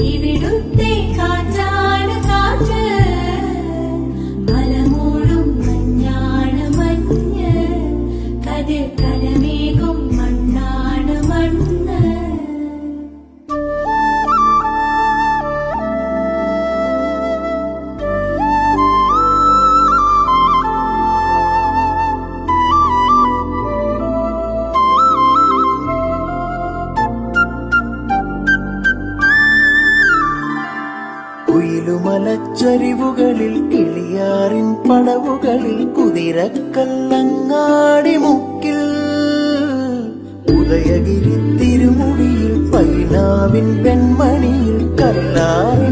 ഇവിടുത്തെ കാറ്റാണ് കാറ്റ്, മലമൂടും മഞ്ഞാണ് മഞ്ഞ്, കതിർ കലമേകും മണ്ണാണ് മണ്ണ്. കുയിലുമലച്ചരിവുകളിൽ കിളിയാറിൻ പടവുകളിൽ കുതിരക്കല്ലങ്ങാടി മുക്കിൽ ഉദയഗിരി തിരുമുടിയിൽ പൈനാവിൻ പെൺമണിയിൽ കല്ലാറിൻ